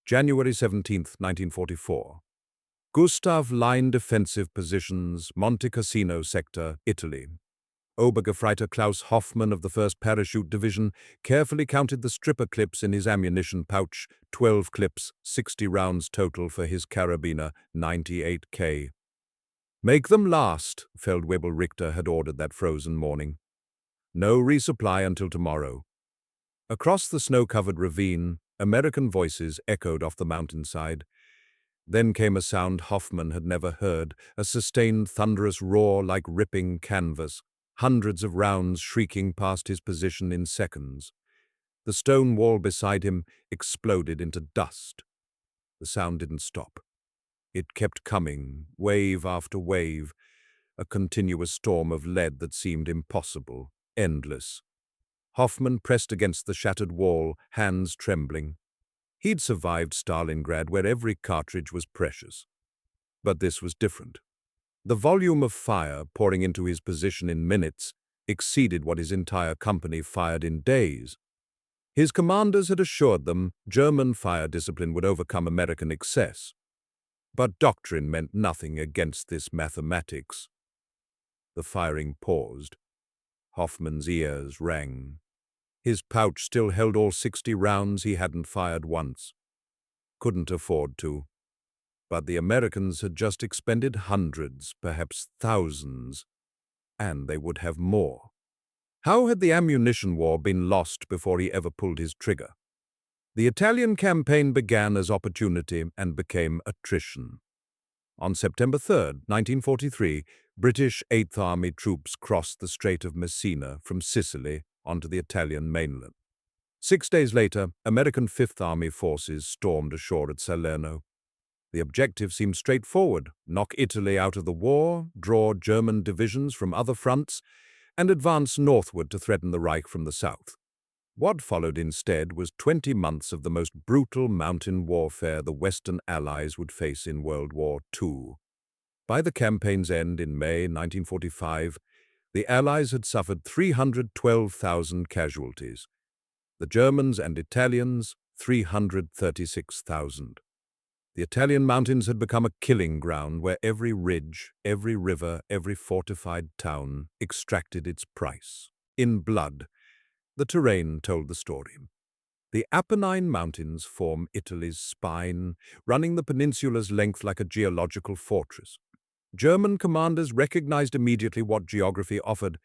January 17th, 1944. Gustav Line defensive positions, Monte Cassino sector, Italy. Obergefreiter Klaus Hoffman of the 1st Parachute Division carefully counted the stripper clips in his ammunition pouch, 12 clips, 60 rounds total for his carabiner, 98K. "Make them last," Feldwebel Richter had ordered that frozen morning. "No resupply until tomorrow." Across the snow-covered ravine, American voices echoed off the mountainside. Then came a sound Hoffman had never heard, a sustained thunderous roar like ripping canvas, hundreds of rounds shrieking past his position in seconds. The stone wall beside him exploded into dust. The sound didn't stop. It kept coming, wave after wave, a continuous storm of lead that seemed impossible, endless. Hoffman pressed against the shattered wall, hands trembling. He'd survived Stalingrad, where every cartridge was precious. But this was different. The volume of fire pouring into his position in minutes exceeded what his entire company fired in days. His commanders had assured them German fire discipline would overcome American excess. But doctrine meant nothing against this mathematics. The firing paused. Hoffman's ears rang. His pouch still held all 60 rounds he hadn't fired once. Couldn't afford to. But the Americans had just expended hundreds, perhaps thousands, and they would have more. How had the ammunition war been lost before he ever pulled his trigger? The Italian campaign began as opportunity and became attrition. On September 3, 1943, British 8th Army troops crossed the Strait of Messina from Sicily onto the Italian mainland. 6 days later, American 5th Army forces stormed ashore at Salerno. The objective seemed straightforward: knock Italy out of the war, draw German divisions from other fronts, and advance northward to threaten the Reich from the south. What followed instead was 20 months of the most brutal mountain warfare the Western Allies would face in World War II. By the campaign's end in May 1945, the Allies had suffered 312,000 casualties. The Germans and Italians, 336,000. The Italian mountains had become a killing ground where every ridge, every river, every fortified town extracted its price. In blood, the terrain told the story. The Apennine Mountains form Italy's spine, running the peninsula's length like a geological fortress. German commanders recognized immediately what geography offered: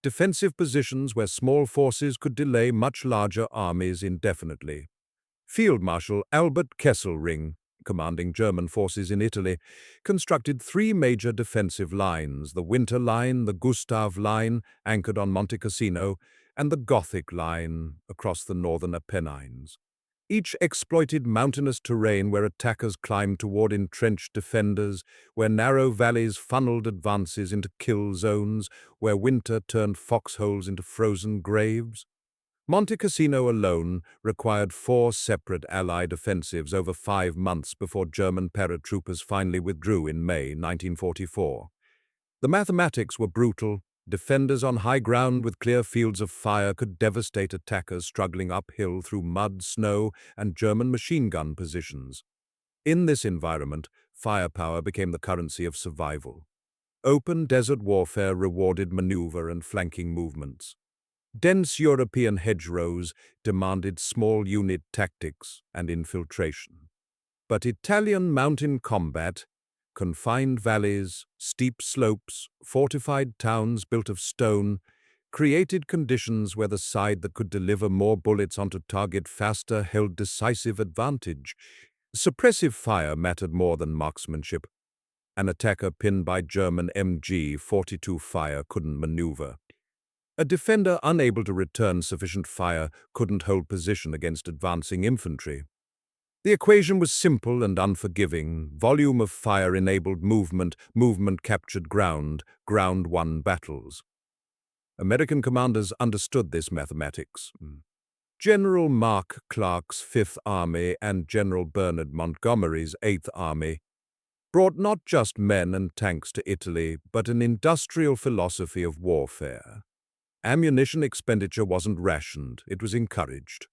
defensive positions where small forces could delay much larger armies indefinitely. Field Marshal Albert Kesselring, commanding German forces in Italy, constructed 3 major defensive lines: the Winter Line, the Gustav Line, anchored on Monte Cassino, and the Gothic Line across the northern Apennines. Each exploited mountainous terrain where attackers climbed toward entrenched defenders, where narrow valleys funneled advances into kill zones, where winter turned foxholes into frozen graves. Monte Cassino alone required 4 separate Allied offensives over 5 months before German paratroopers finally withdrew in May 1944. The mathematics were brutal. Defenders on high ground with clear fields of fire could devastate attackers struggling uphill through mud, snow, and German machine gun positions. In this environment, firepower became the currency of survival. Open desert warfare rewarded maneuver and flanking movements. Dense European hedgerows demanded small unit tactics and infiltration. But Italian mountain combat, confined valleys, steep slopes, fortified towns built of stone, created conditions where the side that could deliver more bullets onto target faster held decisive advantage. Suppressive fire mattered more than marksmanship. An attacker pinned by German MG-42 fire couldn't maneuver. A defender unable to return sufficient fire couldn't hold position against advancing infantry. The equation was simple and unforgiving. Volume of fire enabled movement, movement captured ground, ground won battles. American commanders understood this mathematics. General Mark Clark's 5th Army and General Bernard Montgomery's 8th Army brought not just men and tanks to Italy, but an industrial philosophy of warfare. Ammunition expenditure wasn't rationed, it was encouraged.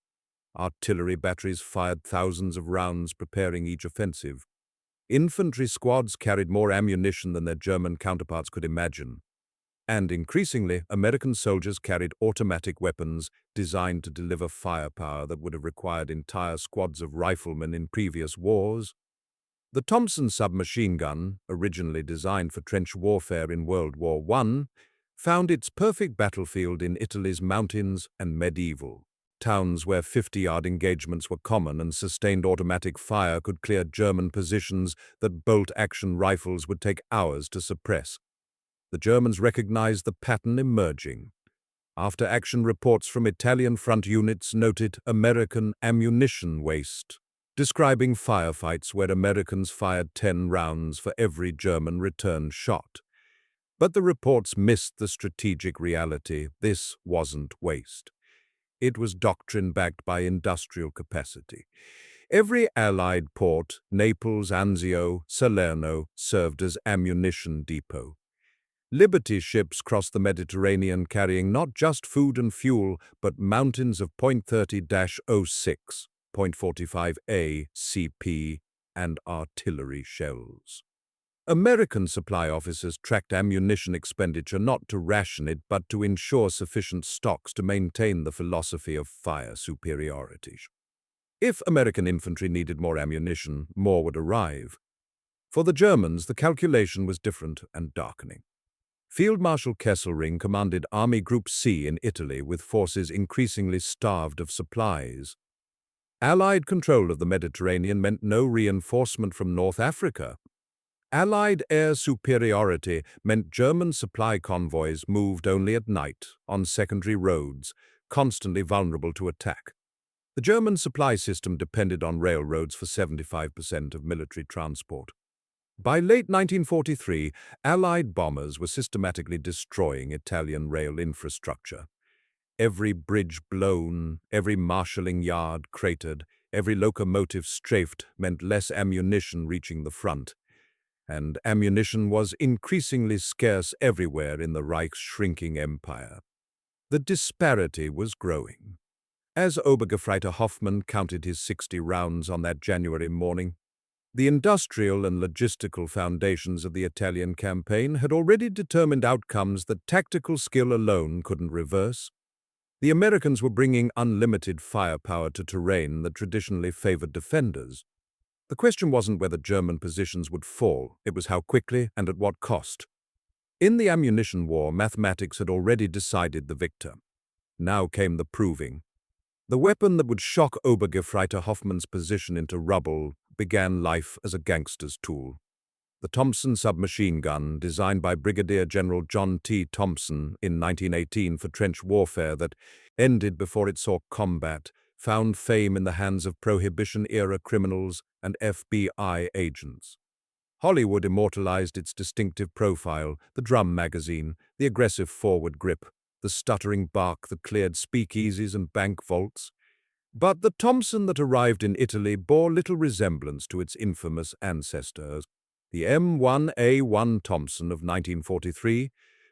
Artillery batteries fired thousands of rounds, preparing each offensive. Infantry squads carried more ammunition than their German counterparts could imagine. And increasingly, American soldiers carried automatic weapons designed to deliver firepower that would have required entire squads of riflemen in previous wars. The Thompson submachine gun, originally designed for trench warfare in World War I, found its perfect battlefield in Italy's mountains and medieval towns where 50-yard engagements were common and sustained automatic fire could clear German positions that bolt-action rifles would take hours to suppress. The Germans recognized the pattern emerging. After-action reports from Italian front units noted American ammunition waste, describing firefights where Americans fired 10 rounds for every German return shot. But the reports missed the strategic reality. This wasn't waste. It was doctrine backed by industrial capacity. Every Allied port, Naples, Anzio, Salerno, served as ammunition depot. Liberty ships crossed the Mediterranean carrying not just food and fuel, but mountains of .30-06, .45A, CP, and artillery shells. American supply officers tracked ammunition expenditure not to ration it, but to ensure sufficient stocks to maintain the philosophy of fire superiority. If American infantry needed more ammunition, more would arrive. For the Germans, the calculation was different and darkening. Field Marshal Kesselring commanded Army Group C in Italy with forces increasingly starved of supplies. Allied control of the Mediterranean meant no reinforcement from North Africa. Allied air superiority meant German supply convoys moved only at night on secondary roads, constantly vulnerable to attack. The German supply system depended on railroads for 75% of military transport. By late 1943, Allied bombers were systematically destroying Italian rail infrastructure. Every bridge blown, every marshalling yard cratered, every locomotive strafed meant less ammunition reaching the front. And ammunition was increasingly scarce everywhere in the Reich's shrinking empire. The disparity was growing. As Obergefreiter Hoffman counted his 60 rounds on that January morning, the industrial and logistical foundations of the Italian campaign had already determined outcomes that tactical skill alone couldn't reverse. The Americans were bringing unlimited firepower to terrain that traditionally favored defenders. The question wasn't whether German positions would fall, it was how quickly and at what cost. In the ammunition war, mathematics had already decided the victor. Now came the proving. The weapon that would shock Obergefreiter Hoffman's position into rubble began life as a gangster's tool. The Thompson submachine gun, designed by Brigadier General John T. Thompson in 1918 for trench warfare that ended before it saw combat, found fame in the hands of Prohibition-era criminals and FBI agents. Hollywood immortalized its distinctive profile, the drum magazine, the aggressive forward grip, the stuttering bark that cleared speakeasies and bank vaults. But the Thompson that arrived in Italy bore little resemblance to its infamous ancestors. The M1A1 Thompson of 1943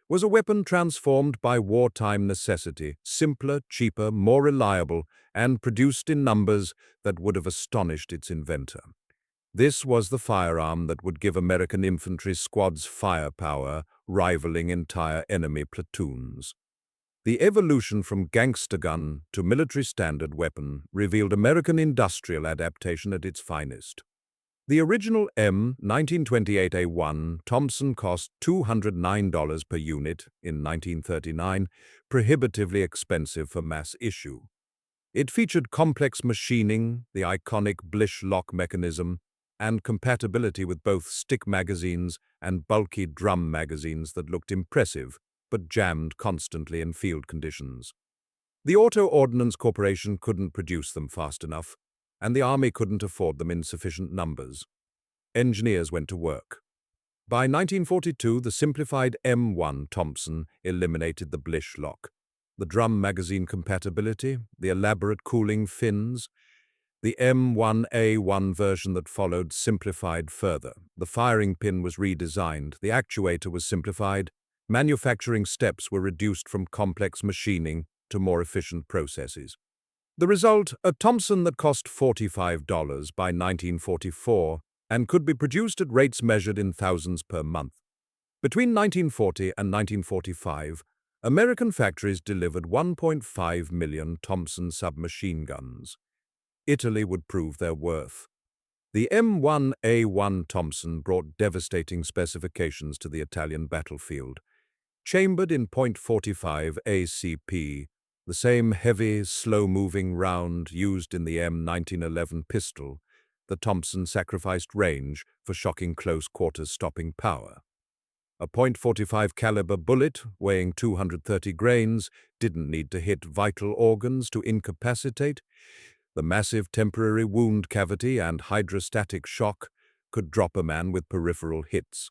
was a weapon transformed by wartime necessity, simpler, cheaper, more reliable, and produced in numbers that would have astonished its inventor. This was the firearm that would give American infantry squads firepower, rivaling entire enemy platoons. The evolution from gangster gun to military standard weapon revealed American industrial adaptation at its finest. The original M1928A1 Thompson cost $209 per unit in 1939, prohibitively expensive for mass issue. It featured complex machining, the iconic Blish lock mechanism, and compatibility with both stick magazines and bulky drum magazines that looked impressive, but jammed constantly in field conditions. The Auto Ordnance Corporation couldn't produce them fast enough, and the Army couldn't afford them in sufficient numbers. Engineers went to work. By 1942, the simplified M1 Thompson eliminated the Blish lock, the drum magazine compatibility, the elaborate cooling fins. The M1A1 version that followed simplified further. The firing pin was redesigned, the actuator was simplified, manufacturing steps were reduced from complex machining to more efficient processes. The result, a Thompson that cost $45 by 1944 and could be produced at rates measured in thousands per month. Between 1940 and 1945, American factories delivered 1.5 million Thompson submachine guns. Italy would prove their worth. The M1A1 Thompson brought devastating specifications to the Italian battlefield. Chambered in .45 ACP, the same heavy, slow-moving round used in the M1911 pistol, the Thompson sacrificed range for shocking close-quarters stopping power. A .45 caliber bullet, weighing 230 grains, didn't need to hit vital organs to incapacitate. The massive temporary wound cavity and hydrostatic shock could drop a man with peripheral hits.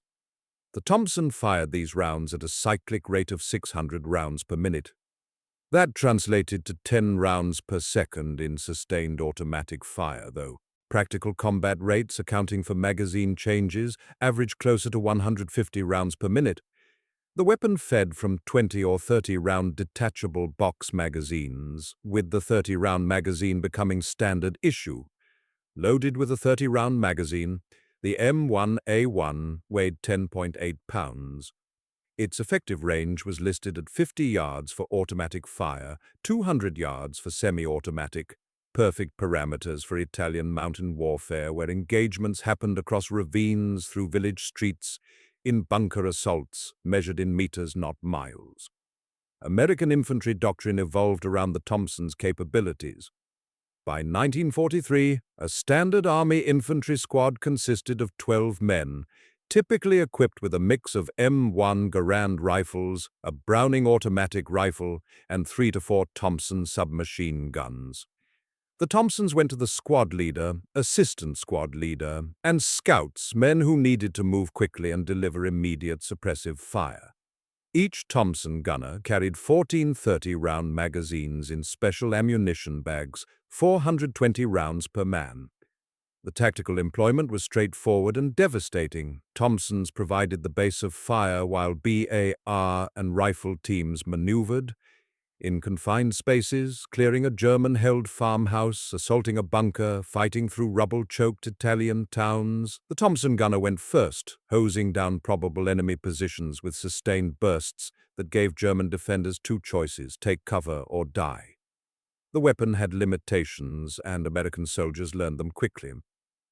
The Thompson fired these rounds at a cyclic rate of 600 rounds per minute. That translated to 10 rounds per second in sustained automatic fire, though. Practical combat rates, accounting for magazine changes, averaged closer to 150 rounds per minute. The weapon fed from 20 or 30-round detachable box magazines, with the 30-round magazine becoming standard issue. Loaded with a 30-round magazine, the M1A1 weighed 10.8 pounds. Its effective range was listed at 50 yards for automatic fire, 200 yards for semi-automatic, perfect parameters for Italian mountain warfare where engagements happened across ravines through village streets, in bunker assaults measured in meters, not miles. American infantry doctrine evolved around the Thompson's capabilities. By 1943, a standard Army infantry squad consisted of 12 men, typically equipped with a mix of M1 Garand rifles, a Browning automatic rifle, and 3 to 4 Thompson submachine guns. The Thompsons went to the squad leader, assistant squad leader, and scouts, men who needed to move quickly and deliver immediate suppressive fire. Each Thompson gunner carried 14 30-round magazines in special ammunition bags, 420 rounds per man. The tactical employment was straightforward and devastating. Thompsons provided the base of fire while BAR and rifle teams maneuvered. In confined spaces, clearing a German-held farmhouse, assaulting a bunker, fighting through rubble-choked Italian towns, the Thompson gunner went first, hosing down probable enemy positions with sustained bursts that gave German defenders two choices: take cover or die. The weapon had limitations, and American soldiers learned them quickly.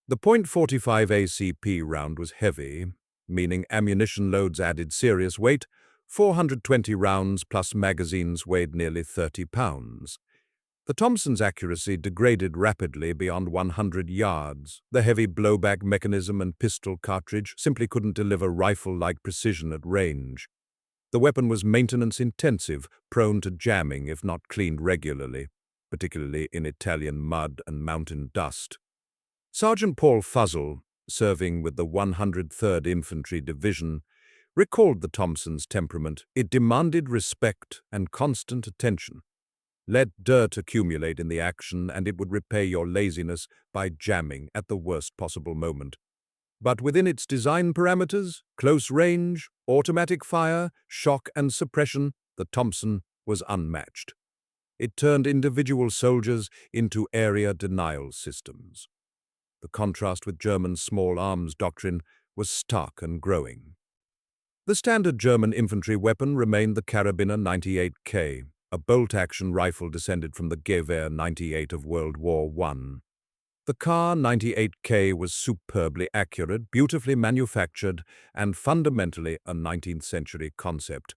The .45 ACP round was heavy, meaning ammunition loads added serious weight. 420 rounds plus magazines weighed nearly 30 pounds. The Thompson's accuracy degraded rapidly beyond 100 yards. The heavy blowback mechanism and pistol cartridge simply couldn't deliver rifle-like precision at range. The weapon was maintenance-intensive, prone to jamming if not cleaned regularly, particularly in Italian mud and mountain dust. Sergeant Paul Fuzzle, serving with the 103rd Infantry Division, recalled the Thompson's temperament. It demanded respect and constant attention. Let dirt accumulate in the action and it would repay your laziness by jamming at the worst possible moment. But within its design parameters, close range, automatic fire, shock and suppression, the Thompson was unmatched. It turned individual soldiers into area denial systems. The contrast with German small arms doctrine was stark and growing. The standard German infantry weapon remained the Karabiner 98K, a bolt-action rifle descended from the Gewehr 98 of World War I. The Kar 98K was superbly accurate, beautifully manufactured, and fundamentally a 19th-century concept.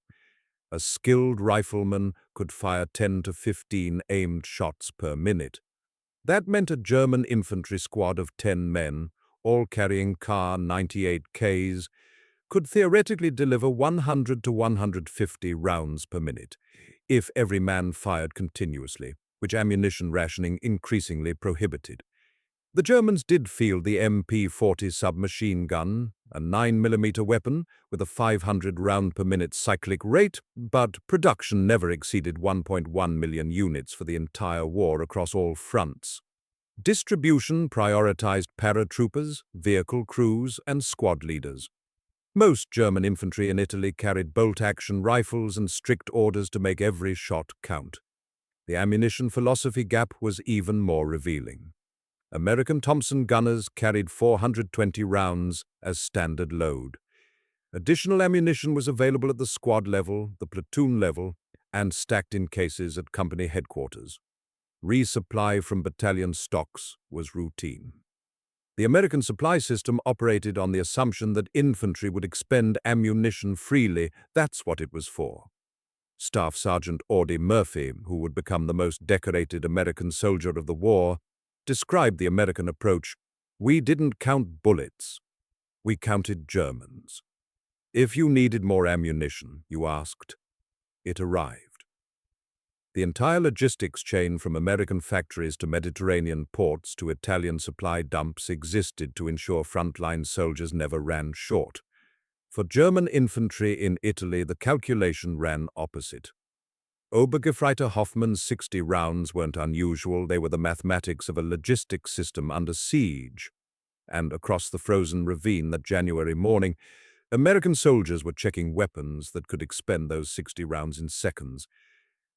A skilled rifleman could fire 10 to 15 aimed shots per minute. That meant a German infantry squad of 10 men, all carrying Kar 98Ks, could theoretically deliver 100 to 150 rounds per minute, if every man fired continuously, which ammunition rationing increasingly prohibited. The Germans did field the MP-40 submachine gun, a 9mm weapon with a 500 round per minute cyclic rate, but production never exceeded 1.1 million units for the entire war across all fronts. Distribution prioritized paratroopers, vehicle crews, and squad leaders. Most German infantry in Italy carried bolt-action rifles and strict orders to make every shot count. The ammunition philosophy gap was even more revealing. American Thompson gunners carried 420 rounds as standard load. Additional ammunition was available at the squad level, the platoon level, and stacked in cases at company headquarters. Resupply from battalion stocks was routine. The American supply system operated on the assumption that infantry would expend ammunition freely. That's what it was for. Staff Sergeant Audie Murphy, who would become the most decorated American soldier of the war, described the American approach. "We didn't count bullets. We counted Germans. If you needed more ammunition, you asked. It arrived." The entire logistics chain from American factories to Mediterranean ports to Italian supply dumps existed to ensure frontline soldiers never ran short. For German infantry in Italy, the calculation ran opposite. Obergefreiter Hoffman's 60 rounds weren't unusual. They were the mathematics of a logistics system under siege. And across the frozen ravine that January morning, American soldiers were checking weapons that could expend those 60 rounds in seconds.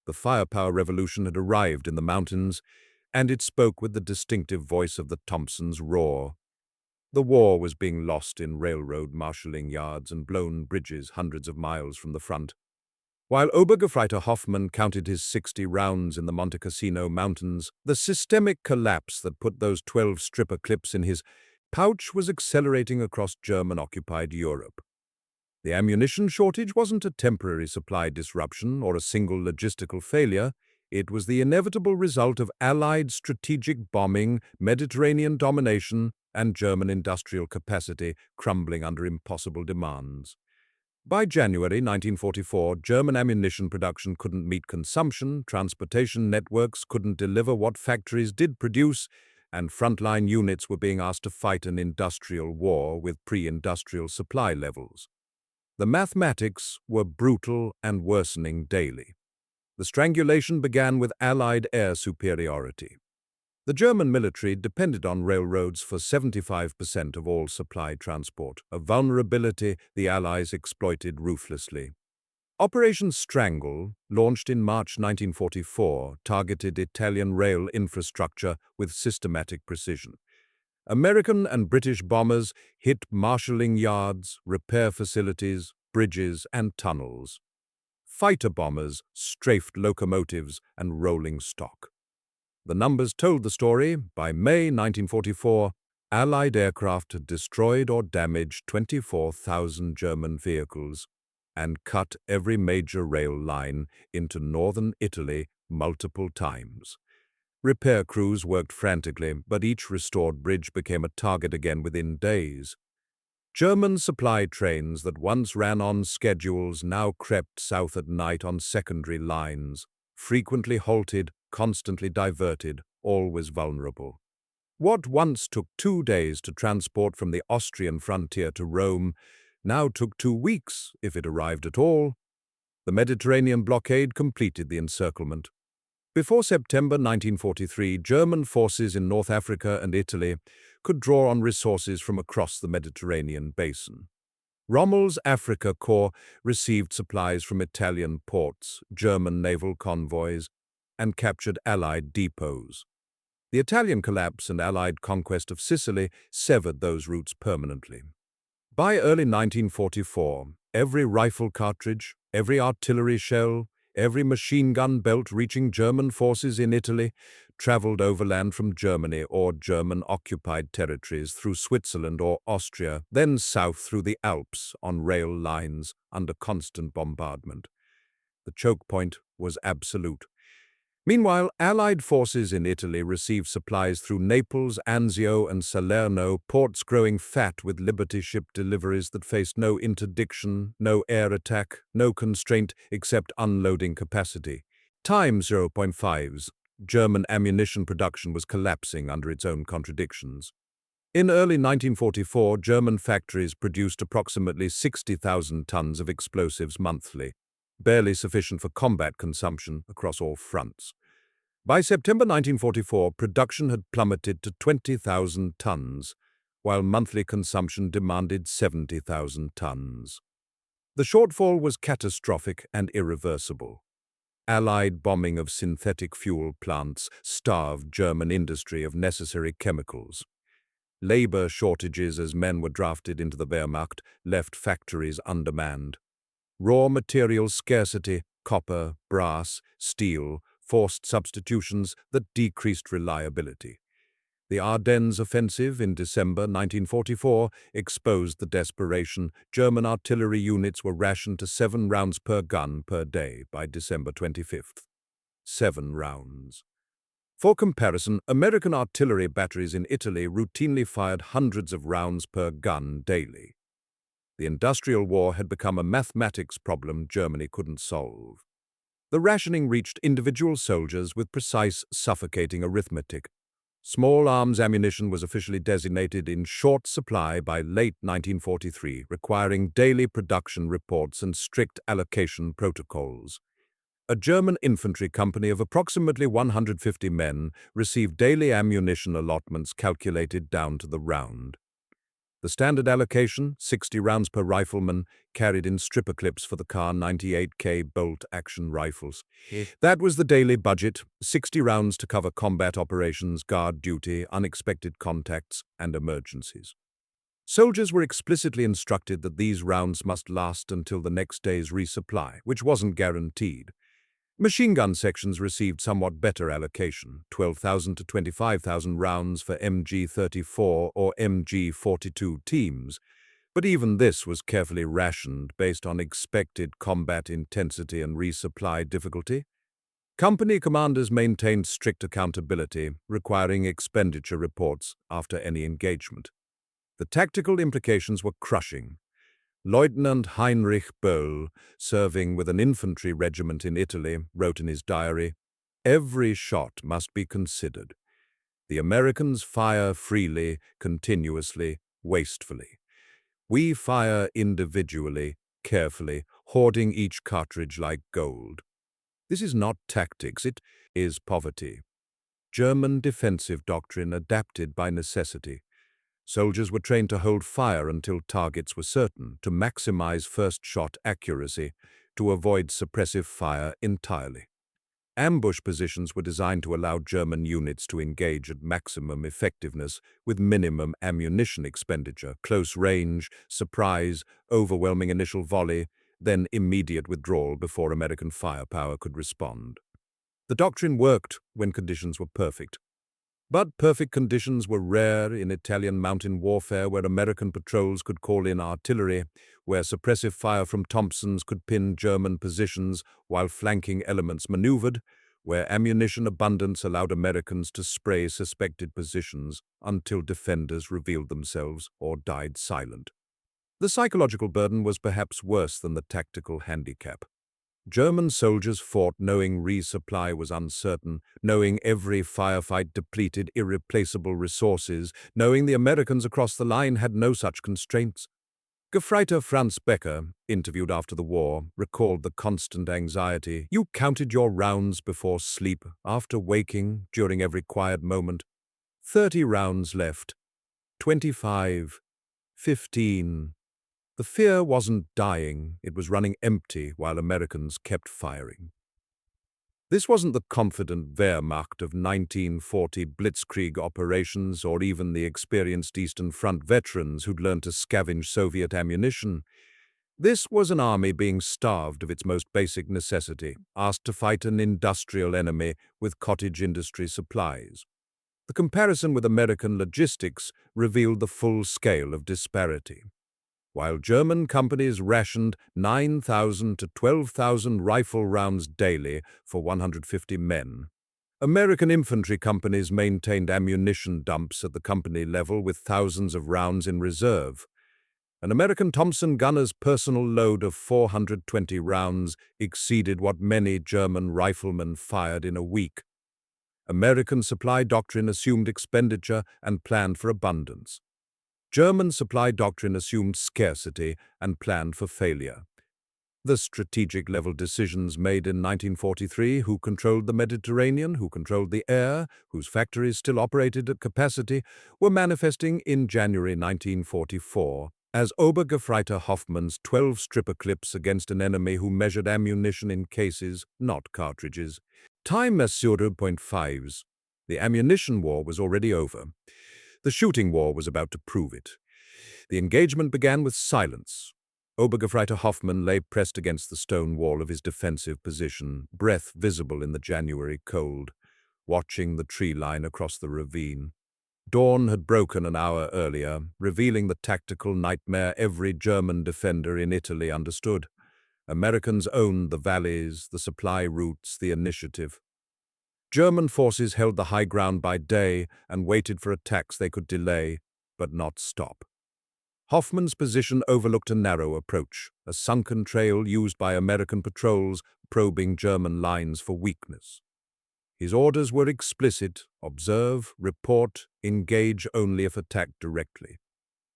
The firepower revolution had arrived in the mountains, and it spoke with the distinctive voice of the Thompsons' roar. The war was being lost in railroad marshalling yards and blown bridges hundreds of miles from the front. While Obergefreiter Hoffman counted his 60 rounds in the Monte Cassino mountains, the systemic collapse that put those 12 stripper clips in his pouch was accelerating across German-occupied Europe. The ammunition shortage wasn't a temporary supply disruption or a single logistical failure. It was the inevitable result of Allied strategic bombing, Mediterranean domination, and German industrial capacity crumbling under impossible demands. By January 1944, German ammunition production couldn't meet consumption, transportation networks couldn't deliver what factories did produce, and frontline units were being asked to fight an industrial war with pre-industrial supply levels. The mathematics were brutal and worsening daily. The strangulation began with Allied air superiority. The German military depended on railroads for 75% of all supply transport, a vulnerability the Allies exploited ruthlessly. Operation Strangle, launched in March 1944, targeted Italian rail infrastructure with systematic precision. American and British bombers hit marshalling yards, repair facilities, bridges, and tunnels. Fighter bombers strafed locomotives and rolling stock. The numbers told the story. By May 1944, Allied aircraft had destroyed or damaged 24,000 German vehicles and cut every major rail line into northern Italy multiple times. Repair crews worked frantically, but each restored bridge became a target again within days. German supply trains that once ran on schedules now crept south at night on secondary lines, frequently halted, constantly diverted, always vulnerable. What once took 2 days to transport from the Austrian frontier to Rome now took 2 weeks, if it arrived at all. The Mediterranean blockade completed the encirclement. Before September 1943, German forces in North Africa and Italy could draw on resources from across the Mediterranean basin. Rommel's Africa Corps received supplies from Italian ports, German naval convoys, and captured Allied depots. The Italian collapse and Allied conquest of Sicily severed those routes permanently. By early 1944, every rifle cartridge, every artillery shell, every machine gun belt reaching German forces in Italy traveled overland from Germany or German-occupied territories through Switzerland or Austria, then south through the Alps on rail lines under constant bombardment. The choke point was absolute. Meanwhile, Allied forces in Italy received supplies through Naples, Anzio, and Salerno, ports growing fat with Liberty ship deliveries that faced no interdiction, no air attack, no constraint except unloading capacity. Time 0.5s, German ammunition production was collapsing under its own contradictions. In early 1944, German factories produced approximately 60,000 tons of explosives monthly, barely sufficient for combat consumption across all fronts. By September 1944, production had plummeted to 20,000 tons, while monthly consumption demanded 70,000 tons. The shortfall was catastrophic and irreversible. Allied bombing of synthetic fuel plants starved German industry of necessary chemicals. Labor shortages as men were drafted into the Wehrmacht left factories undermanned. Raw material scarcity, copper, brass, steel, forced substitutions that decreased reliability. The Ardennes offensive in December 1944 exposed the desperation. German artillery units were rationed to 7 rounds per gun per day by December 25th. 7 rounds. For comparison, American artillery batteries in Italy routinely fired hundreds of rounds per gun daily. The industrial war had become a mathematics problem Germany couldn't solve. The rationing reached individual soldiers with precise, suffocating arithmetic. Small arms ammunition was officially designated in short supply by late 1943, requiring daily production reports and strict allocation protocols. A German infantry company of approximately 150 men received daily ammunition allotments calculated down to the round. The standard allocation, 60 rounds per rifleman, carried in stripper clips for the Kar 98K bolt-action rifles. That was the daily budget, 60 rounds to cover combat operations, guard duty, unexpected contacts, and emergencies. Soldiers were explicitly instructed that these rounds must last until the next day's resupply, which wasn't guaranteed. Machine gun sections received somewhat better allocation, 12,000 to 25,000 rounds for MG-34 or MG-42 teams, but even this was carefully rationed based on expected combat intensity and resupply difficulty. Company commanders maintained strict accountability, requiring expenditure reports after any engagement. The tactical implications were crushing. Lieutenant Heinrich Böll, serving with an infantry regiment in Italy, wrote in his diary, "Every shot must be considered. The Americans fire freely, continuously, wastefully. We fire individually, carefully, hoarding each cartridge like gold. This is not tactics, it is poverty." German defensive doctrine adapted by necessity. Soldiers were trained to hold fire until targets were certain, to maximize first-shot accuracy, to avoid suppressive fire entirely. Ambush positions were designed to allow German units to engage at maximum effectiveness with minimum ammunition expenditure, close range, surprise, overwhelming initial volley, then immediate withdrawal before American firepower could respond. The doctrine worked when conditions were perfect. But perfect conditions were rare in Italian mountain warfare, where American patrols could call in artillery, where suppressive fire from Thompsons could pin German positions while flanking elements maneuvered, where ammunition abundance allowed Americans to spray suspected positions until defenders revealed themselves or died silent. The psychological burden was perhaps worse than the tactical handicap. German soldiers fought knowing resupply was uncertain, knowing every firefight depleted irreplaceable resources, knowing the Americans across the line had no such constraints. Gefreiter Franz Becker, interviewed after the war, recalled the constant anxiety. "You counted your rounds before sleep, after waking, during every quiet moment. 30 rounds left. 25. 15. The fear wasn't dying, it was running empty while Americans kept firing." This wasn't the confident Wehrmacht of 1940 blitzkrieg operations or even the experienced Eastern Front veterans who'd learned to scavenge Soviet ammunition. This was an army being starved of its most basic necessity, asked to fight an industrial enemy with cottage industry supplies. The comparison with American logistics revealed the full scale of disparity. While German companies rationed 9,000 to 12,000 rifle rounds daily for 150 men, American infantry companies maintained ammunition dumps at the company level with thousands of rounds in reserve. An American Thompson gunner's personal load of 420 rounds exceeded what many German riflemen fired in a week. American supply doctrine assumed expenditure and planned for abundance. German supply doctrine assumed scarcity and planned for failure. The strategic-level decisions made in 1943, who controlled the Mediterranean, who controlled the air, whose factories still operated at capacity, were manifesting in January 1944 as Obergefreiter Hoffman's 12 stripper clips against an enemy who measured ammunition in cases, not cartridges. Time as 0.5s. The ammunition war was already over. The shooting war was about to prove it. The engagement began with silence. Obergefreiter Hoffman lay pressed against the stone wall of his defensive position, breath visible in the January cold, watching the tree line across the ravine. Dawn had broken an hour earlier, revealing the tactical nightmare every German defender in Italy understood. Americans owned the valleys, the supply routes, the initiative. German forces held the high ground by day and waited for attacks they could delay, but not stop. Hoffman's position overlooked a narrow approach, a sunken trail used by American patrols probing German lines for weakness. His orders were explicit: observe, report, engage only if attacked directly.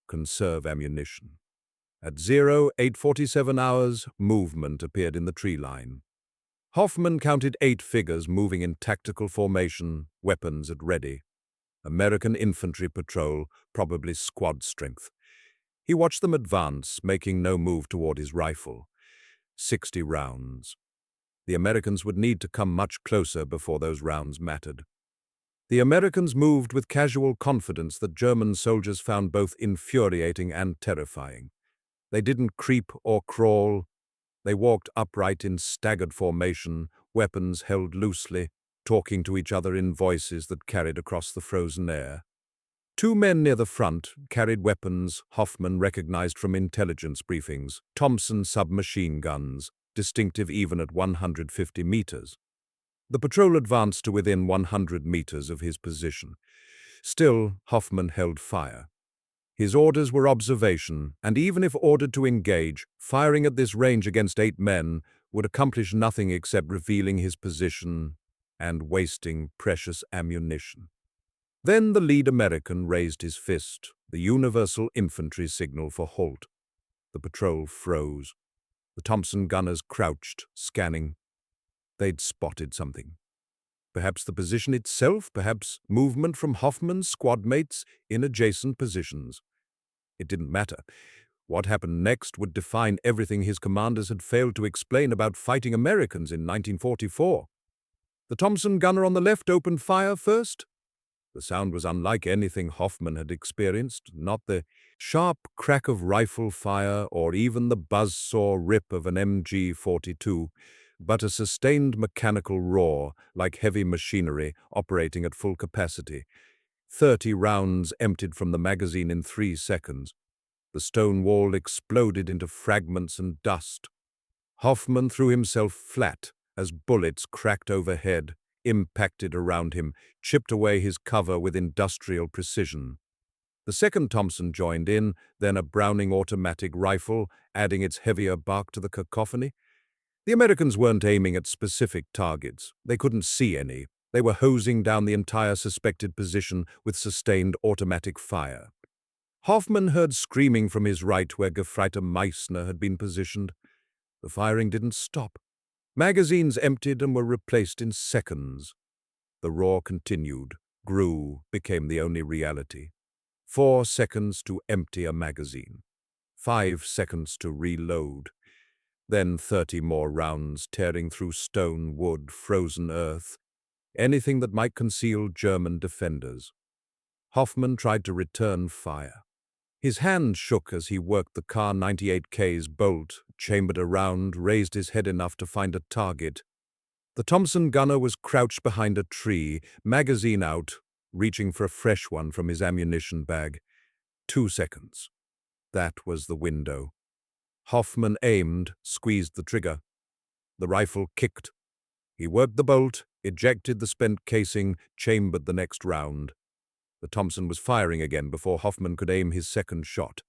Conserve ammunition. At 0847 hours, movement appeared in the tree line. Hoffman counted 8 figures moving in tactical formation, weapons at ready. American infantry patrol, probably squad strength. He watched them advance, making no move toward his rifle. 60 rounds. The Americans would need to come much closer before those rounds mattered. The Americans moved with casual confidence that German soldiers found both infuriating and terrifying. They didn't creep or crawl. They walked upright in staggered formation, weapons held loosely, talking to each other in voices that carried across the frozen air. 2 men near the front carried weapons Hoffman recognized from intelligence briefings, Thompson submachine guns, distinctive even at 150 meters. The patrol advanced to within 100 meters of his position. Still, Hoffman held fire. His orders were observation, and even if ordered to engage, firing at this range against 8 men would accomplish nothing except revealing his position and wasting precious ammunition. Then the lead American raised his fist, the universal infantry signal for halt. The patrol froze. The Thompson gunners crouched, scanning. They'd spotted something. Perhaps the position itself, perhaps movement from Hoffman's squad mates in adjacent positions. It didn't matter. What happened next would define everything his commanders had failed to explain about fighting Americans in 1944. The Thompson gunner on the left opened fire first. The sound was unlike anything Hoffman had experienced, not the sharp crack of rifle fire or even the buzzsaw rip of an MG-42, but a sustained mechanical roar like heavy machinery operating at full capacity. 30 rounds emptied from the magazine in 3 seconds. The stone wall exploded into fragments and dust. Hoffman threw himself flat as bullets cracked overhead, impacted around him, chipped away his cover with industrial precision. The second Thompson joined in, then a Browning automatic rifle, adding its heavier bark to the cacophony. The Americans weren't aiming at specific targets. They couldn't see any. They were hosing down the entire suspected position with sustained automatic fire. Hoffman heard screaming from his right where Gefreiter Meissner had been positioned. The firing didn't stop. Magazines emptied and were replaced in seconds. The roar continued, grew, became the only reality. 4 seconds to empty a magazine. 5 seconds to reload. Then 30 more rounds tearing through stone, wood, frozen earth, anything that might conceal German defenders. Hoffman tried to return fire. His hand shook as he worked the Kar 98K's bolt, chambered around, raised his head enough to find a target. The Thompson gunner was crouched behind a tree, magazine out, reaching for a fresh one from his ammunition bag. 2 seconds. That was the window. Hoffman aimed, squeezed the trigger. The rifle kicked. He worked the bolt, ejected the spent casing, chambered the next round. The Thompson was firing again before Hoffman could aim his second shot.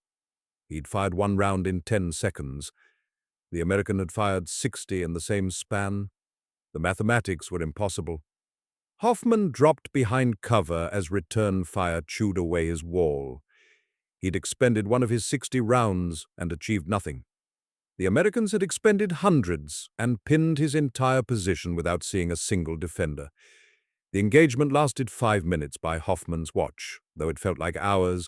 He'd fired 1 round in 10 seconds. The American had fired 60 in the same span. The mathematics were impossible. Hoffman dropped behind cover as return fire chewed away his wall. He'd expended one of his 60 rounds and achieved nothing. The Americans had expended hundreds and pinned his entire position without seeing a single defender. The engagement lasted 5 minutes by Hoffman's watch, though it felt like hours.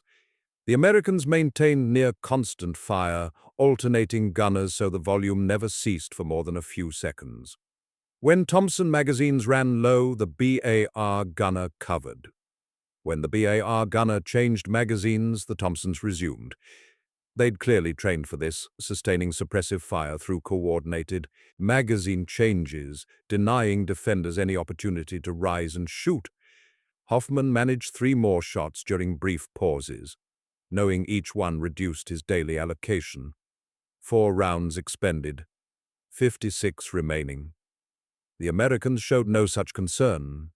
The Americans maintained near constant fire, alternating gunners so the volume never ceased for more than a few seconds. When Thompson magazines ran low, the BAR gunner covered. When the BAR gunner changed magazines, the Thompsons resumed. They'd clearly trained for this, sustaining suppressive fire through coordinated magazine changes, denying defenders any opportunity to rise and shoot. Hoffman managed 3 more shots during brief pauses, knowing each one reduced his daily allocation. 4 rounds expended, 56 remaining. The Americans showed no such concern.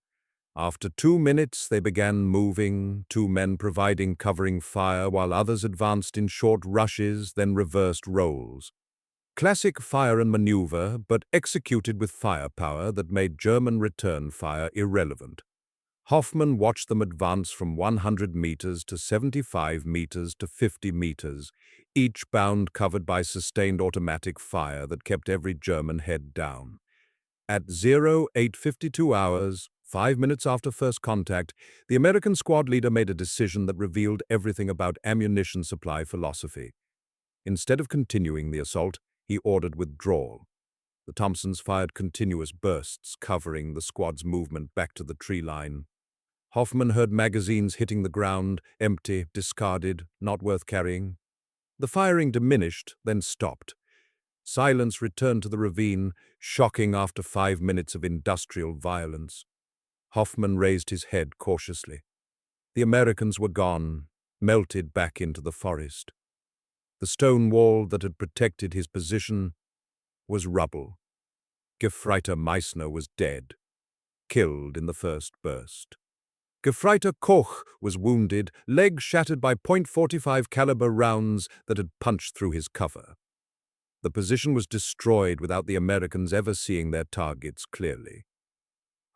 After 2 minutes, they began moving, 2 men providing covering fire while others advanced in short rushes, then reversed rolls. Classic fire and maneuver, but executed with firepower that made German return fire irrelevant. Hoffman watched them advance from 100 meters to 75 meters to 50 meters, each bound covered by sustained automatic fire that kept every German head down. At 0852 hours, 5 minutes after first contact, the American squad leader made a decision that revealed everything about ammunition supply philosophy. Instead of continuing the assault, he ordered withdrawal. The Thompsons fired continuous bursts, covering the squad's movement back to the tree line. Hoffman heard magazines hitting the ground, empty, discarded, not worth carrying. The firing diminished, then stopped. Silence returned to the ravine, shocking after 5 minutes of industrial violence. Hoffman raised his head cautiously. The Americans were gone, melted back into the forest. The stone wall that had protected his position was rubble. Gefreiter Meissner was dead, killed in the first burst. Gefreiter Koch was wounded, leg shattered by .45 caliber rounds that had punched through his cover. The position was destroyed without the Americans ever seeing their targets clearly.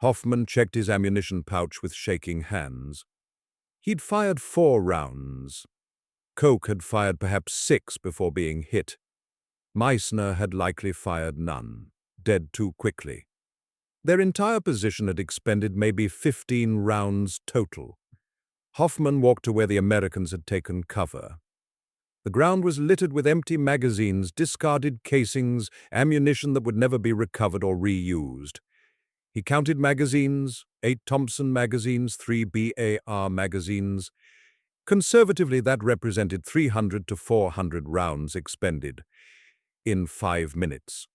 Hoffman checked his ammunition pouch with shaking hands. He'd fired 4 rounds. Koch had fired perhaps 6 before being hit. Meissner had likely fired none, dead too quickly. Their entire position had expended maybe 15 rounds total. Hoffman walked to where the Americans had taken cover. The ground was littered with empty magazines, discarded casings, ammunition that would never be recovered or reused. He counted magazines, 8 Thompson magazines, 3 BAR magazines. Conservatively, that represented 300 to 400 rounds expended in 5 minutes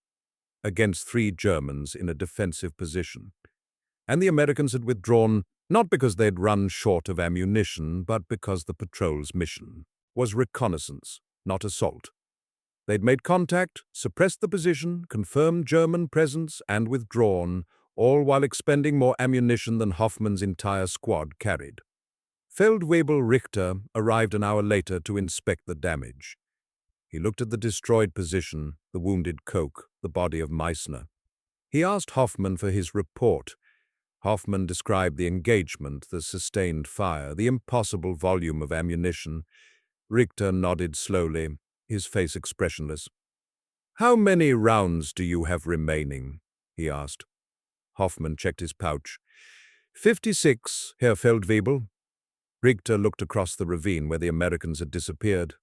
against 3 Germans in a defensive position. And the Americans had withdrawn not because they'd run short of ammunition, but because the patrol's mission was reconnaissance, not assault. They'd made contact, suppressed the position, confirmed German presence, and withdrawn, all while expending more ammunition than Hoffman's entire squad carried. Feldwebel Richter arrived an hour later to inspect the damage. He looked at the destroyed position, the wounded Koch, the body of Meissner. He asked Hoffman for his report. Hoffman described the engagement, the sustained fire, the impossible volume of ammunition. Richter nodded slowly, his face expressionless. "How many rounds do you have remaining?" he asked. Hoffman checked his pouch. 56, Herr Feldwebel." Richter looked across the ravine where the Americans had disappeared.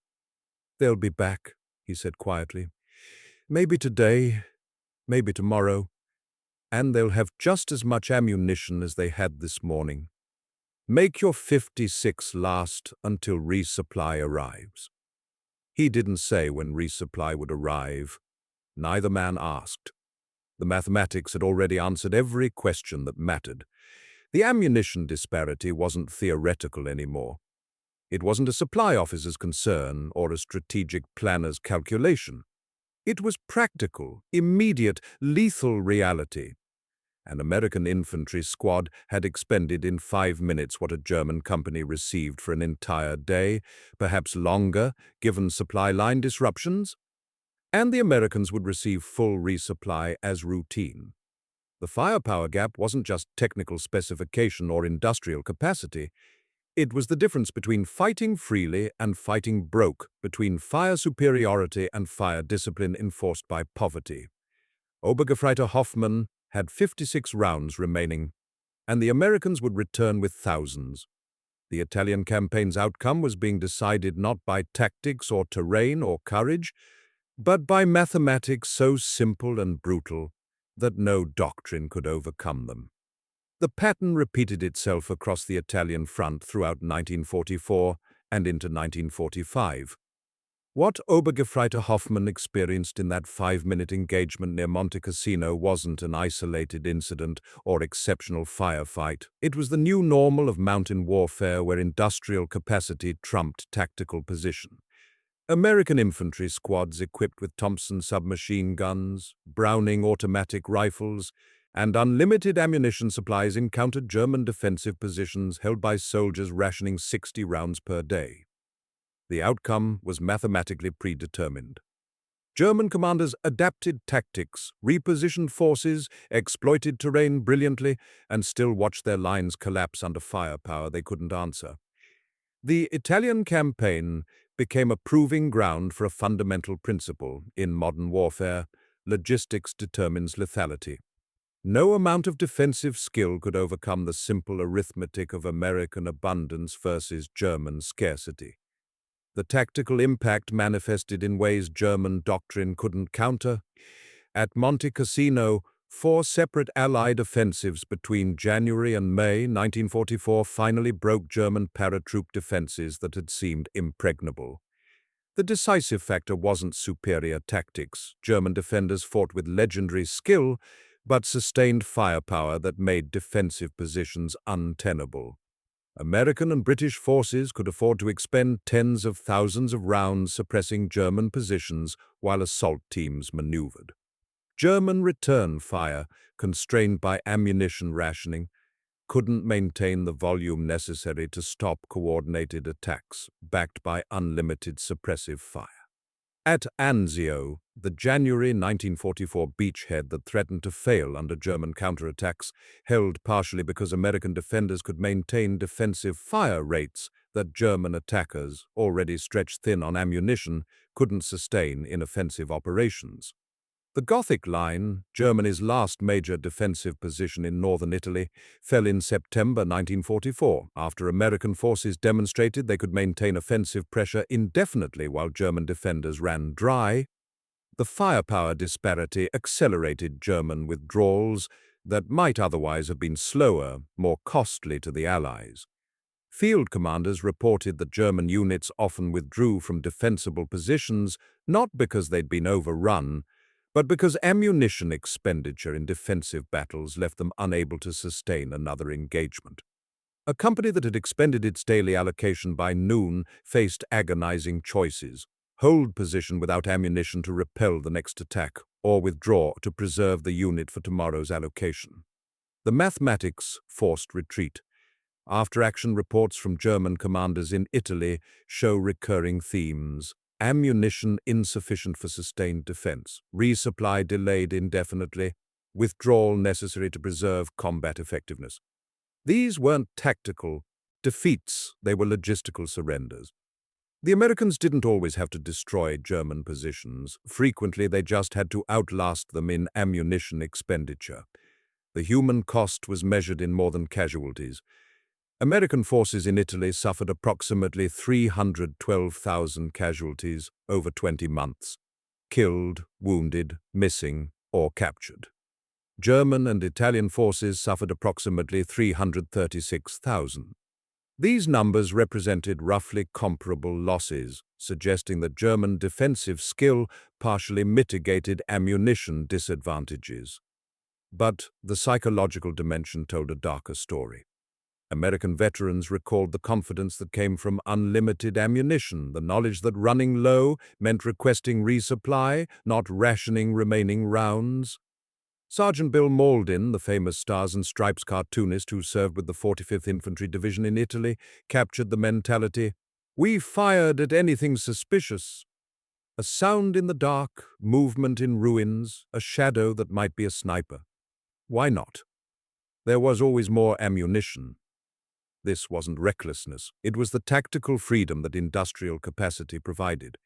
"They'll be back," he said quietly. "Maybe today, maybe tomorrow. And they'll have just as much ammunition as they had this morning. Make your 56 last until resupply arrives." He didn't say when resupply would arrive. Neither man asked. The mathematics had already answered every question that mattered. The ammunition disparity wasn't theoretical anymore. It wasn't a supply officer's concern or a strategic planner's calculation. It was practical, immediate, lethal reality. An American infantry squad had expended in 5 minutes what a German company received for an entire day, perhaps longer, given supply line disruptions. And the Americans would receive full resupply as routine. The firepower gap wasn't just technical specification or industrial capacity. It was the difference between fighting freely and fighting broke, between fire superiority and fire discipline enforced by poverty. Obergefreiter Hoffman had 56 rounds remaining, and the Americans would return with thousands. The Italian campaign's outcome was being decided not by tactics or terrain or courage, but by mathematics so simple and brutal that no doctrine could overcome them. The pattern repeated itself across the Italian front throughout 1944 and into 1945. What Obergefreiter Hoffman experienced in that 5-minute engagement near Monte Cassino wasn't an isolated incident or exceptional firefight. It was the new normal of mountain warfare where industrial capacity trumped tactical position. American infantry squads equipped with Thompson submachine guns, Browning automatic rifles, and unlimited ammunition supplies encountered German defensive positions held by soldiers rationing 60 rounds per day. The outcome was mathematically predetermined. German commanders adapted tactics, repositioned forces, exploited terrain brilliantly, and still watched their lines collapse under firepower they couldn't answer. The Italian campaign became a proving ground for a fundamental principle in modern warfare: logistics determines lethality. No amount of defensive skill could overcome the simple arithmetic of American abundance versus German scarcity. The tactical impact manifested in ways German doctrine couldn't counter. At Monte Cassino, 4 separate Allied offensives between January and May 1944 finally broke German paratroop defenses that had seemed impregnable. The decisive factor wasn't superior tactics. German defenders fought with legendary skill, but sustained firepower that made defensive positions untenable. American and British forces could afford to expend tens of thousands of rounds suppressing German positions while assault teams maneuvered. German return fire, constrained by ammunition rationing, couldn't maintain the volume necessary to stop coordinated attacks backed by unlimited suppressive fire. At Anzio, the January 1944 beachhead that threatened to fail under German counterattacks, held partially because American defenders could maintain defensive fire rates that German attackers, already stretched thin on ammunition, couldn't sustain in offensive operations. The Gothic Line, Germany's last major defensive position in northern Italy, fell in September 1944 after American forces demonstrated they could maintain offensive pressure indefinitely while German defenders ran dry. The firepower disparity accelerated German withdrawals that might otherwise have been slower, more costly to the Allies. Field commanders reported that German units often withdrew from defensible positions not because they'd been overrun, but because ammunition expenditure in defensive battles left them unable to sustain another engagement. A company that had expended its daily allocation by noon faced agonizing choices: hold position without ammunition to repel the next attack, or withdraw to preserve the unit for tomorrow's allocation. The mathematics forced retreat. After-action reports from German commanders in Italy show recurring themes: ammunition insufficient for sustained defense, resupply delayed indefinitely, withdrawal necessary to preserve combat effectiveness. These weren't tactical defeats, they were logistical surrenders. The Americans didn't always have to destroy German positions. Frequently, they just had to outlast them in ammunition expenditure. The human cost was measured in more than casualties. American forces in Italy suffered approximately 312,000 casualties over 20 months, killed, wounded, missing, or captured. German and Italian forces suffered approximately 336,000. These numbers represented roughly comparable losses, suggesting that German defensive skill partially mitigated ammunition disadvantages. But the psychological dimension told a darker story. American veterans recalled the confidence that came from unlimited ammunition, the knowledge that running low meant requesting resupply, not rationing remaining rounds. Sergeant Bill Mauldin, the famous Stars and Stripes cartoonist who served with the 45th Infantry Division in Italy, captured the mentality: "We fired at anything suspicious. A sound in the dark, movement in ruins, a shadow that might be a sniper. Why not? There was always more ammunition." This wasn't recklessness. It was the tactical freedom that industrial capacity provided.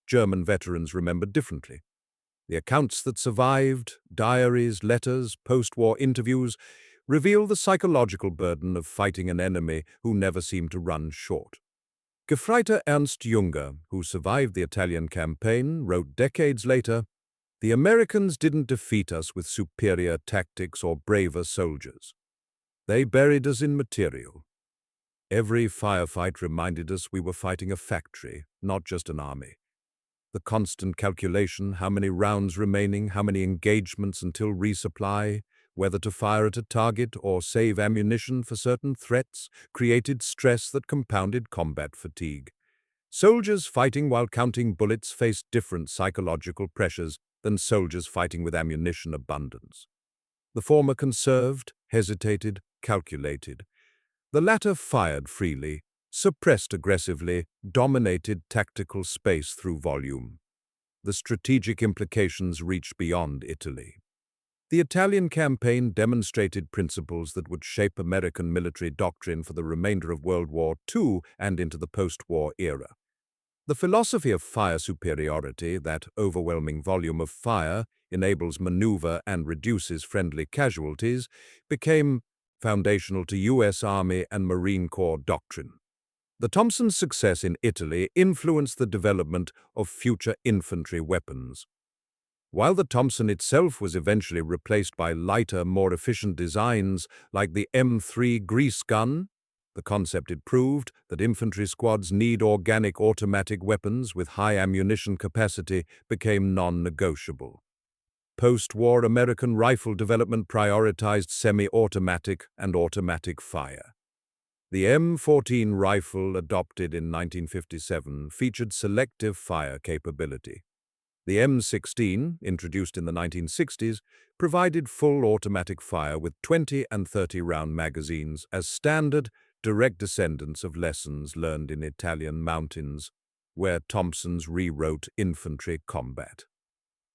German veterans remembered differently. The accounts that survived, diaries, letters, post-war interviews, reveal the psychological burden of fighting an enemy who never seemed to run short. Gefreiter Ernst Junger, who survived the Italian campaign, wrote decades later, "The Americans didn't defeat us with superior tactics or braver soldiers. They buried us in material. Every firefight reminded us we were fighting a factory, not just an army. The constant calculation, how many rounds remaining, how many engagements until resupply, whether to fire at a target or save ammunition for certain threats, created stress that compounded combat fatigue. Soldiers fighting while counting bullets faced different psychological pressures than soldiers fighting with ammunition abundance. The former conserved, hesitated, calculated. The latter fired freely, suppressed aggressively, dominated tactical space through volume. The strategic implications reached beyond Italy. The Italian campaign demonstrated principles that would shape American military doctrine for the remainder of World War II and into the post-war era. The philosophy of fire superiority, that overwhelming volume of fire, enables maneuver and reduces friendly casualties, became foundational to U.S. Army and Marine Corps doctrine. The Thompsons' success in Italy influenced the development of future infantry weapons. While the Thompson itself was eventually replaced by lighter, more efficient designs like the M3 grease gun, the concept it proved that infantry squads need organic automatic weapons with high ammunition capacity became non-negotiable. Post-war American rifle development prioritized semi-automatic and automatic fire. The M14 rifle, adopted in 1957, featured selective fire capability. The M16, introduced in the 1960s, provided full automatic fire with 20 and 30-round magazines as standard, direct descendants of lessons learned in Italian mountains, where Thompsons rewrote infantry combat.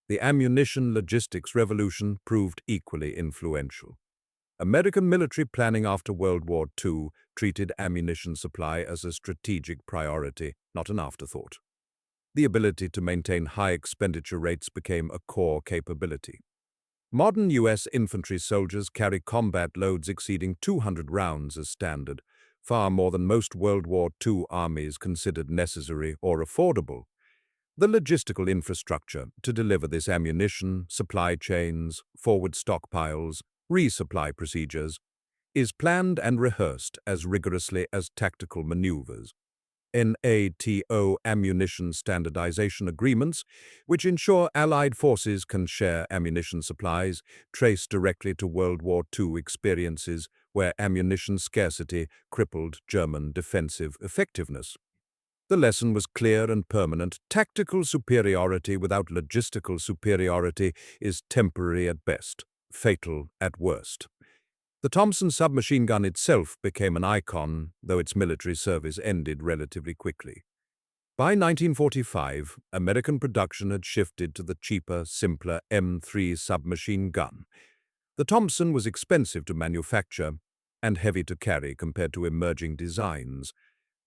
The ammunition logistics revolution proved equally influential. American military planning after World War II treated ammunition supply as a strategic priority, not an afterthought. The ability to maintain high expenditure rates became a core capability. Modern U.S. infantry soldiers carry combat loads exceeding 200 rounds as standard, far more than most World War II armies considered necessary or affordable. The logistical infrastructure to deliver this ammunition, supply chains, forward stockpiles, resupply procedures, is planned and rehearsed as rigorously as tactical maneuvers. NATO ammunition standardization agreements, which ensure Allied forces can share ammunition supplies, trace directly to World War II experiences where ammunition scarcity crippled German defensive effectiveness. The lesson was clear and permanent. Tactical superiority without logistical superiority is temporary at best, fatal at worst. The Thompson submachine gun itself became an icon, though its military service ended relatively quickly. By 1945, American production had shifted to the cheaper, simpler M3 submachine gun. The Thompson was expensive to manufacture and heavy to carry compared to emerging designs,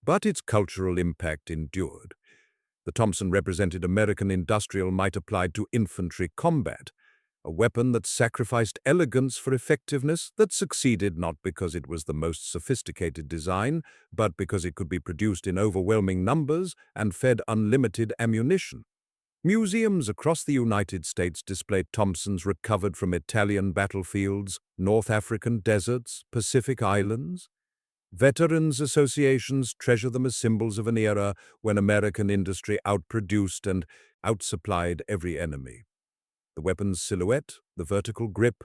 but its cultural impact endured. The Thompson represented American industrial might applied to infantry combat, a weapon that sacrificed elegance for effectiveness, that succeeded not because it was the most sophisticated design, but because it could be produced in overwhelming numbers and fed unlimited ammunition. Museums across the United States displayed Thompsons recovered from Italian battlefields, North African deserts, Pacific islands. Veterans associations treasure them as symbols of an era when American industry outproduced and outsupplied every enemy. The weapon's silhouette, the vertical grip,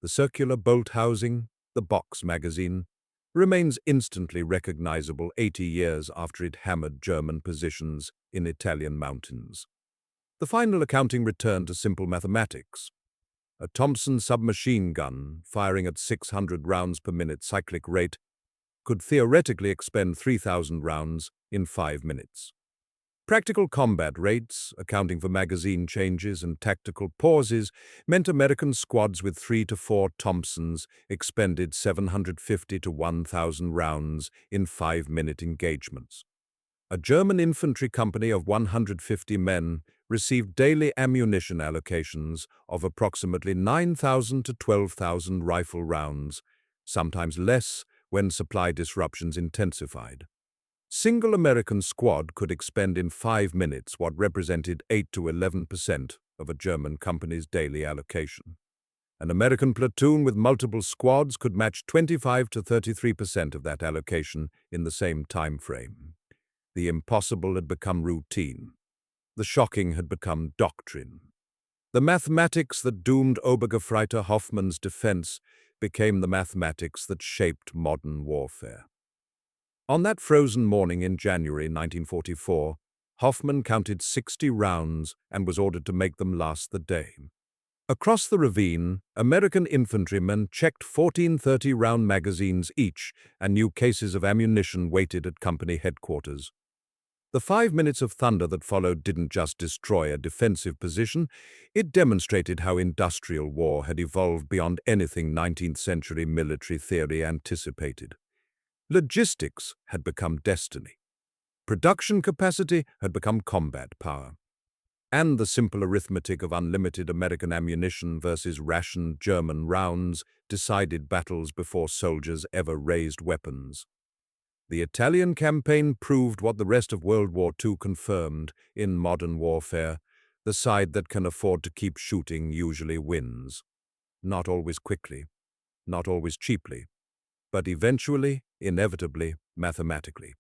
the circular bolt housing, the box magazine, remains instantly recognizable 80 years after it hammered German positions in Italian mountains. The final accounting returned to simple mathematics. A Thompson submachine gun, firing at 600 rounds per minute cyclic rate, could theoretically expend 3,000 rounds in 5 minutes. Practical combat rates, accounting for magazine changes and tactical pauses, meant American squads with 3 to 4 Thompsons expended 750 to 1,000 rounds in 5-minute engagements. A German infantry company of 150 men received daily ammunition allocations of approximately 9,000 to 12,000 rifle rounds, sometimes less when supply disruptions intensified. Single American squad could expend in 5 minutes what represented 8 to 11% of a German company's daily allocation. An American platoon with multiple squads could match 25 to 33% of that allocation in the same time frame. The impossible had become routine. The shocking had become doctrine. The mathematics that doomed Obergefreiter Hoffman's defense became the mathematics that shaped modern warfare. On that frozen morning in January 1944, Hoffman counted 60 rounds and was ordered to make them last the day. Across the ravine, American infantrymen checked 14 30-round magazines each, and new cases of ammunition waited at company headquarters. The 5 minutes of thunder that followed didn't just destroy a defensive position, it demonstrated how industrial war had evolved beyond anything 19th-century military theory anticipated. Logistics had become destiny. Production capacity had become combat power. And the simple arithmetic of unlimited American ammunition versus rationed German rounds decided battles before soldiers ever raised weapons. The Italian campaign proved what the rest of World War II confirmed: in modern warfare, the side that can afford to keep shooting usually wins. Not always quickly, not always cheaply, but eventually, inevitably, mathematically.